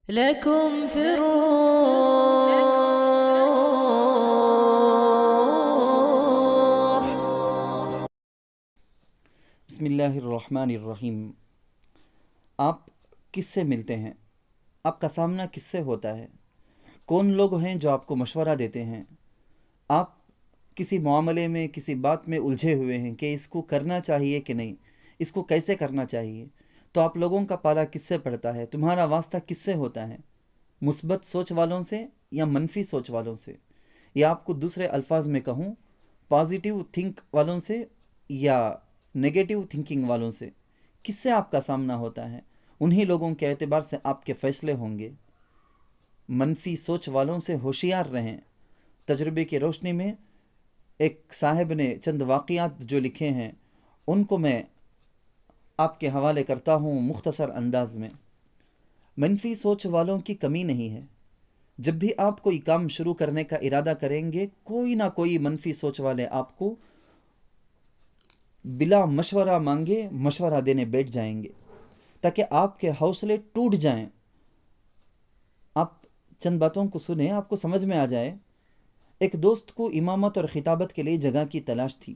لكم في الروح. بسم اللہ الرحمن الرحیم۔ آپ کس سے ملتے ہیں؟ آپ کا سامنا کس سے ہوتا ہے؟ کون لوگ ہیں جو آپ کو مشورہ دیتے ہیں؟ آپ کسی معاملے میں کسی بات میں الجھے ہوئے ہیں کہ اس کو کرنا چاہیے کہ نہیں، اس کو کیسے کرنا چاہیے، تو آپ لوگوں کا پالا کس سے پڑتا ہے؟ تمہارا واسطہ کس سے ہوتا ہے؟ مثبت سوچ والوں سے یا منفی سوچ والوں سے؟ یا آپ کو دوسرے الفاظ میں کہوں، پازیٹیو تھنک والوں سے یا نگیٹیو تھنکنگ والوں سے؟ کس سے آپ کا سامنا ہوتا ہے؟ انہی لوگوں کے اعتبار سے آپ کے فیصلے ہوں گے۔ منفی سوچ والوں سے ہوشیار رہیں۔ تجربے کی روشنی میں ایک صاحب نے چند واقعات جو لکھے ہیں ان کو میں آپ کے حوالے کرتا ہوں مختصر انداز میں۔ منفی سوچ والوں کی کمی نہیں ہے۔ جب بھی آپ کوئی کام شروع کرنے کا ارادہ کریں گے، کوئی نہ کوئی منفی سوچ والے آپ کو بلا مشورہ مانگے مشورہ دینے بیٹھ جائیں گے تاکہ آپ کے حوصلے ٹوٹ جائیں۔ آپ چند باتوں کو سنیں، آپ کو سمجھ میں آ جائے۔ ایک دوست کو امامت اور خطابت کے لیے جگہ کی تلاش تھی۔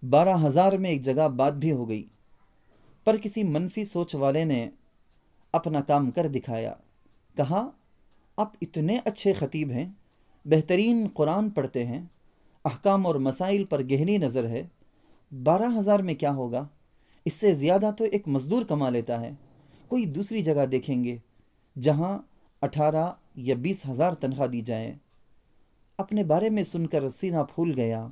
12,000 میں ایک جگہ بات بھی ہو گئی، پر کسی منفی سوچ والے نے اپنا کام کر دکھایا۔ کہا، آپ اتنے اچھے خطیب ہیں، بہترین قرآن پڑھتے ہیں، احکام اور مسائل پر گہری نظر ہے، 12,000 میں کیا ہوگا؟ اس سے زیادہ تو ایک مزدور کما لیتا ہے۔ کوئی دوسری جگہ دیکھیں گے جہاں 18 یا 20,000 تنخواہ دی جائے۔ اپنے بارے میں سن کر سینہ پھول گیا۔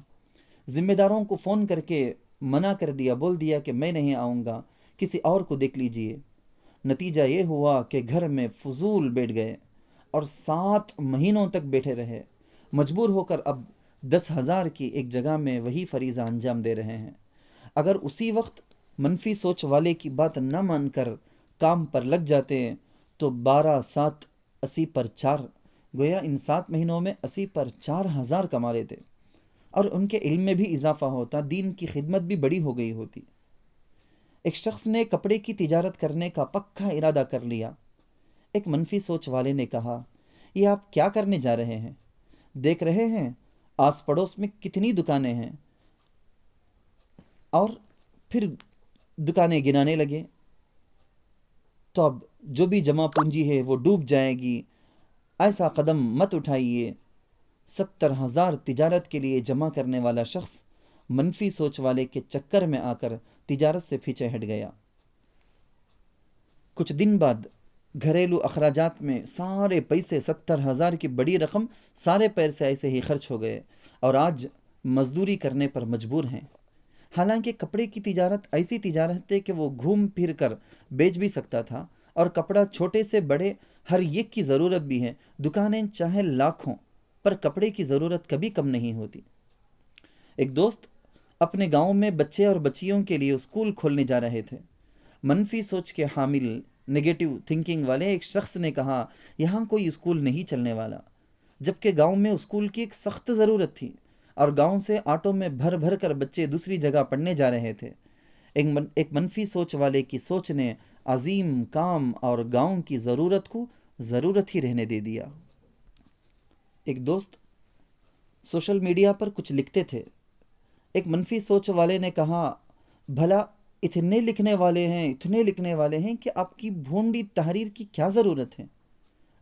ذمہ داروں کو فون کر کے منع کر دیا، بول دیا کہ میں نہیں آؤں گا، کسی اور کو دیکھ لیجئے۔ نتیجہ یہ ہوا کہ گھر میں فضول بیٹھ گئے اور 7 مہینوں تک بیٹھے رہے۔ مجبور ہو کر اب 10,000 کی ایک جگہ میں وہی فریضہ انجام دے رہے ہیں۔ اگر اسی وقت منفی سوچ والے کی بات نہ مان کر کام پر لگ جاتے تو 12 7 80 پر 4، گویا ان 7 مہینوں میں 80 پر 4,000 کما لیتے، اور ان کے علم میں بھی اضافہ ہوتا، دین کی خدمت بھی بڑی ہو گئی ہوتی۔ ایک شخص نے کپڑے کی تجارت کرنے کا پکا ارادہ کر لیا۔ ایک منفی سوچ والے نے کہا، یہ آپ کیا کرنے جا رہے ہیں؟ دیکھ رہے ہیں آس پڑوس میں کتنی دکانیں ہیں؟ اور پھر دکانیں گنانے لگے۔ تو اب جو بھی جمع پونجی ہے وہ ڈوب جائے گی، ایسا قدم مت اٹھائیے۔ 70,000 تجارت کے لیے جمع کرنے والا شخص منفی سوچ والے کے چکر میں آ کر تجارت سے پیچھے ہٹ گیا۔ کچھ دن بعد گھریلو اخراجات میں سارے پیسے، 70,000 کی بڑی رقم، سارے پیسے ایسے ہی خرچ ہو گئے اور آج مزدوری کرنے پر مجبور ہیں۔ حالانکہ کپڑے کی تجارت ایسی تجارت ہے کہ وہ گھوم پھر کر بیچ بھی سکتا تھا، اور کپڑا چھوٹے سے بڑے ہر ایک کی ضرورت بھی ہے۔ دکانیں چاہے لاکھ ہوں، پر کپڑے کی ضرورت کبھی کم نہیں ہوتی۔ ایک دوست اپنے گاؤں میں بچے اور بچیوں کے لیے اسکول کھولنے جا رہے تھے۔ منفی سوچ کے حامل، نگیٹو تھنکنگ والے ایک شخص نے کہا، یہاں کوئی اسکول نہیں چلنے والا، جبکہ گاؤں میں اسکول کی ایک سخت ضرورت تھی، اور گاؤں سے آٹو میں بھر بھر کر بچے دوسری جگہ پڑھنے جا رہے تھے۔ ایک منفی سوچ والے کی سوچ نے عظیم کام اور گاؤں کی ضرورت کو ضرورت ہی رہنے دے دیا۔ ایک دوست سوشل میڈیا پر کچھ لکھتے تھے۔ ایک منفی سوچ والے نے کہا، بھلا اتنے لکھنے والے ہیں کہ آپ کی بھونڈی تحریر کی کیا ضرورت ہے،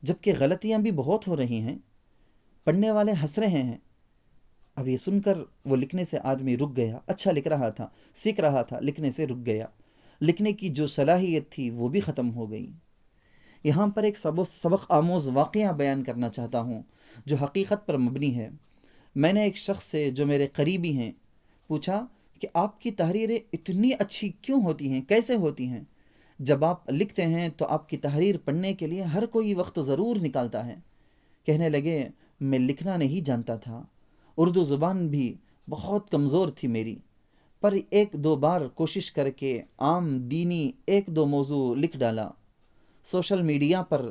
جبکہ غلطیاں بھی بہت ہو رہی ہیں، پڑھنے والے ہنس رہے ہیں۔ اب یہ سن کر وہ لکھنے سے آدمی رک گیا۔ اچھا لکھ رہا تھا، سیکھ رہا تھا، لکھنے سے رک گیا۔ لکھنے کی جو صلاحیت تھی وہ بھی ختم ہو گئی۔ یہاں پر ایک سبق آموز واقعہ بیان کرنا چاہتا ہوں جو حقیقت پر مبنی ہے۔ میں نے ایک شخص سے جو میرے قریبی ہیں پوچھا کہ آپ کی تحریریں اتنی اچھی کیوں ہوتی ہیں، کیسے ہوتی ہیں؟ جب آپ لکھتے ہیں تو آپ کی تحریر پڑھنے کے لیے ہر کوئی وقت ضرور نکالتا ہے۔ کہنے لگے، میں لکھنا نہیں جانتا تھا، اردو زبان بھی بہت کمزور تھی میری، پر 1 2 بار کوشش کر کے عام دینی 1 2 موضوع لکھ ڈالا۔ سوشل میڈیا پر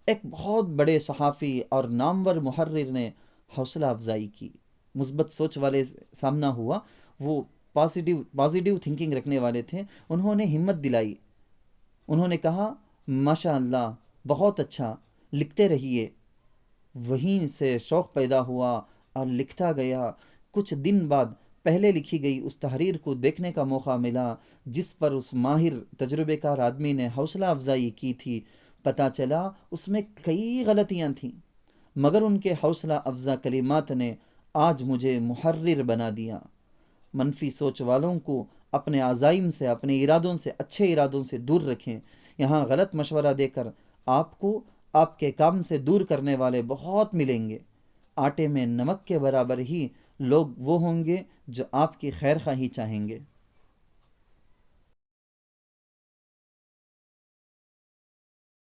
ایک بہت بڑے صحافی اور نامور محرر نے حوصلہ افزائی کی، مثبت سوچ والے سامنا ہوا، وہ پازیٹیو تھنکنگ رکھنے والے تھے، انہوں نے ہمت دلائی۔ انہوں نے کہا، ماشاء اللہ، بہت اچھا، لکھتے رہیے۔ وہیں سے شوق پیدا ہوا اور لکھتا گیا۔ کچھ دن بعد پہلے لکھی گئی اس تحریر کو دیکھنے کا موقع ملا جس پر اس ماہر تجربے کار آدمی نے حوصلہ افزائی کی تھی۔ پتہ چلا اس میں کئی غلطیاں تھیں، مگر ان کے حوصلہ افزا کلمات نے آج مجھے محرر بنا دیا۔ منفی سوچ والوں کو اپنے عزائم سے، اپنے ارادوں سے، اچھے ارادوں سے دور رکھیں۔ یہاں غلط مشورہ دے کر آپ کو آپ کے کام سے دور کرنے والے بہت ملیں گے۔ آٹے میں نمک کے برابر ہی لوگ وہ ہوں گے جو آپ کی خیر خواہی چاہیں گے۔